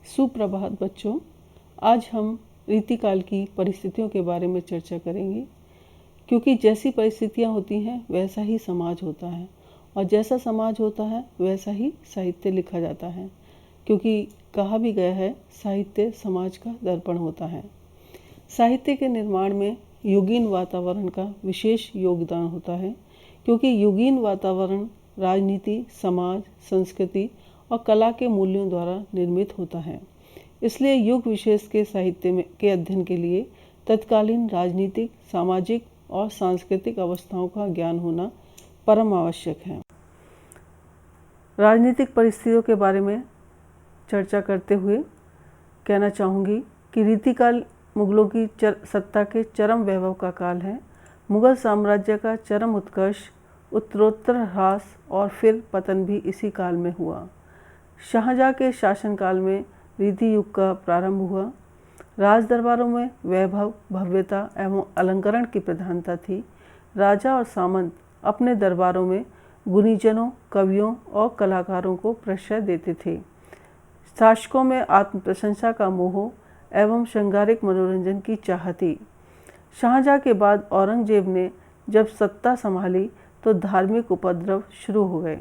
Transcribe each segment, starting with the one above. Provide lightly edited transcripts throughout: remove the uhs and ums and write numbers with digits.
सुप्रभात बच्चों, आज हम रीतिकाल की परिस्थितियों के बारे में चर्चा करेंगे। क्योंकि जैसी परिस्थितियां होती हैं वैसा ही समाज होता है और जैसा समाज होता है वैसा ही साहित्य लिखा जाता है। क्योंकि कहा भी गया है, साहित्य समाज का दर्पण होता है। साहित्य के निर्माण में युगीन वातावरण का विशेष योगदान होता है, क्योंकि युगीन वातावरण राजनीति, समाज, संस्कृति और कला के मूल्यों द्वारा निर्मित होता है। इसलिए युग विशेष के साहित्य के अध्ययन के लिए तत्कालीन राजनीतिक, सामाजिक और सांस्कृतिक अवस्थाओं का ज्ञान होना परम आवश्यक है। राजनीतिक परिस्थितियों के बारे में चर्चा करते हुए कहना चाहूँगी कि रीतिकाल मुगलों की सत्ता के चरम वैभव का काल है। मुगल साम्राज्य का चरम उत्कर्ष, उत्तरोत्तर ह्रास और फिर पतन भी इसी काल में हुआ। शाहजहाँ के शासनकाल में रीति युग का प्रारंभ हुआ। राज दरबारों में वैभव, भव्यता एवं अलंकरण की प्रधानता थी। राजा और सामंत अपने दरबारों में गुणीजनों, कवियों और कलाकारों को प्रश्रय देते थे। शासकों में आत्म प्रशंसा का मोह एवं श्रृंगारिक मनोरंजन की चाह थी। शाहजहाँ के बाद औरंगजेब ने जब सत्ता संभाली तो धार्मिक उपद्रव शुरू हो गए।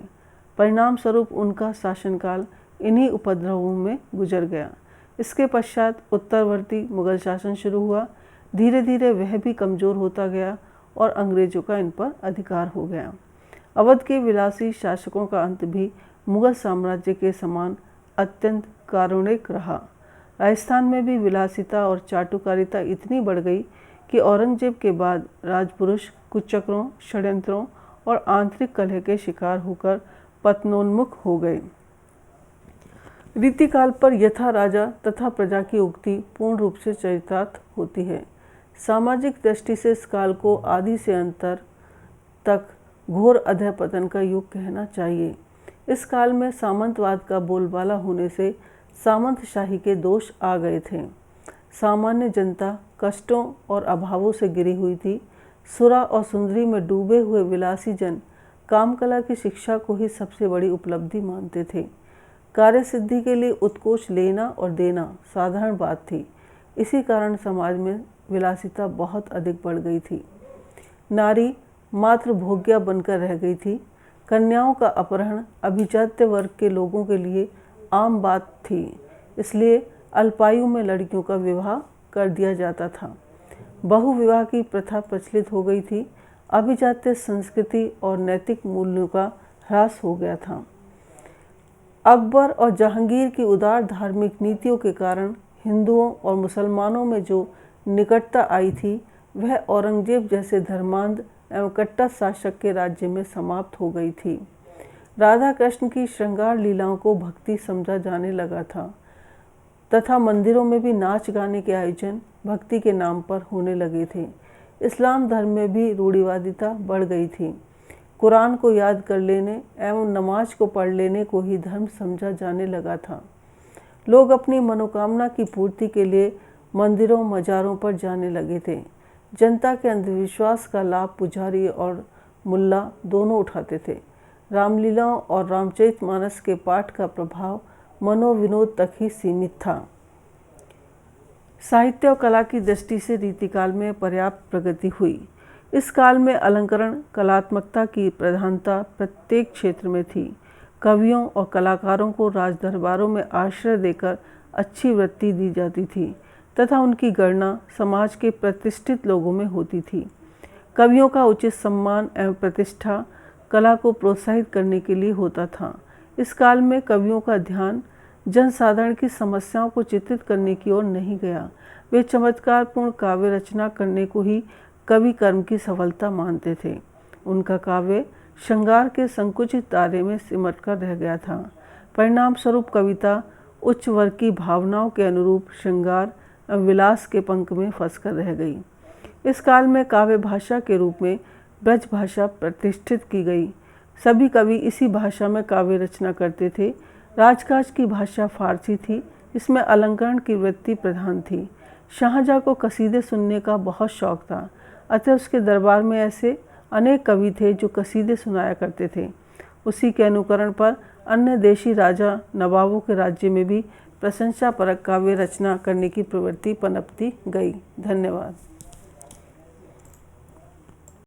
परिणाम स्वरूप उनका शासनकाल इन्हीं उपद्रवों में गुजर गया। इसके पश्चात उत्तरवर्ती मुगल शासन शुरू हुआ। धीरे धीरे वह भी कमज़ोर होता गया और अंग्रेजों का इन पर अधिकार हो गया। अवध के विलासी शासकों का अंत भी मुगल साम्राज्य के समान अत्यंत कारुणिक रहा। राजस्थान में भी विलासिता और चाटुकारिता इतनी बढ़ गई कि औरंगजेब के बाद राजपुरुष कुचक्रों, षड्यंत्रों और आंतरिक कलह के शिकार होकर पतनोन्मुख हो गए। रीतिकाल पर यथा राजा तथा प्रजा की उक्ति पूर्ण रूप से चरितार्थ होती है। सामाजिक दृष्टि से इस काल को आदि से अंतर तक घोर अधःपतन का युग कहना चाहिए। इस काल में सामंतवाद का बोलबाला होने से सामंतशाही के दोष आ गए थे। सामान्य जनता कष्टों और अभावों से गिरी हुई थी। सुरा और सुंदरी में डूबे हुए विलासी जन कामकला की शिक्षा को ही सबसे बड़ी उपलब्धि मानते थे। कार्य सिद्धि के लिए उत्कोच लेना और देना साधारण बात थी। इसी कारण समाज में विलासिता बहुत अधिक बढ़ गई थी। नारी मात्र भोग्या बनकर रह गई थी। कन्याओं का अपहरण अभिजात्य वर्ग के लोगों के लिए आम बात थी। इसलिए अल्पायु में लड़कियों का विवाह कर दिया जाता था। बहुविवाह की प्रथा प्रचलित हो गई थी। अभिजात्य संस्कृति और नैतिक मूल्यों का ह्रास हो गया था। अकबर और जहांगीर की उदार धार्मिक नीतियों के कारण हिंदुओं और मुसलमानों में जो निकटता आई थी वह औरंगजेब जैसे धर्मांध एवं कट्टर शासक के राज्य में समाप्त हो गई थी। राधा कृष्ण की श्रृंगार लीलाओं को भक्ति समझा जाने लगा था तथा मंदिरों में भी नाच गाने के आयोजन भक्ति के नाम पर होने लगे थे। इस्लाम धर्म में भी रूढ़िवादिता बढ़ गई थी। कुरान को याद कर लेने एवं नमाज को पढ़ लेने को ही धर्म समझा जाने लगा था। लोग अपनी मनोकामना की पूर्ति के लिए मंदिरों, मजारों पर जाने लगे थे। जनता के अंधविश्वास का लाभ पुजारी और मुल्ला दोनों उठाते थे। रामलीलाओं और रामचरितमानस के पाठ का प्रभाव मनोविनोद तक ही सीमित था। साहित्य और कला की दृष्टि से रीतिकाल में पर्याप्त प्रगति हुई। इस काल में अलंकरण, कलात्मकता की प्रधानता प्रत्येक क्षेत्र में थी। कवियों और कलाकारों को राजदरबारों में आश्रय देकर अच्छी वृत्ति दी जाती थी तथा उनकी गणना समाज के प्रतिष्ठित लोगों में होती थी। कवियों का उचित सम्मान एवं प्रतिष्ठा कला को प्रोत्साहित करने के लिए होता था। इस काल में कवियों का ध्यान जनसाधारण की समस्याओं को चित्रित करने की ओर नहीं गया। वे चमत्कारपूर्ण काव्य रचना करने को ही कवि कर्म की सफलता मानते थे। उनका काव्य श्रृंगार के संकुचित दायरे में सिमट कर रह गया था। परिणाम स्वरूप कविता उच्च वर्ग की भावनाओं के अनुरूप श्रृंगार एवं विलास के पंख में फंसकर रह गई। इस काल में काव्य भाषा के रूप में ब्रज भाषा प्रतिष्ठित की गई। सभी कवि इसी भाषा में काव्य रचना करते थे। राजकाज की भाषा फारसी थी। इसमें अलंकरण की वृत्ति प्रधान थी। शाहजहाँ को कसीदे सुनने का बहुत शौक था, अतः उसके दरबार में ऐसे अनेक कवि थे जो कसीदे सुनाया करते थे। उसी के अनुकरण पर अन्य देशी राजा नवाबों के राज्य में भी प्रशंसापरक काव्य रचना करने की प्रवृत्ति पनपती गई। धन्यवाद।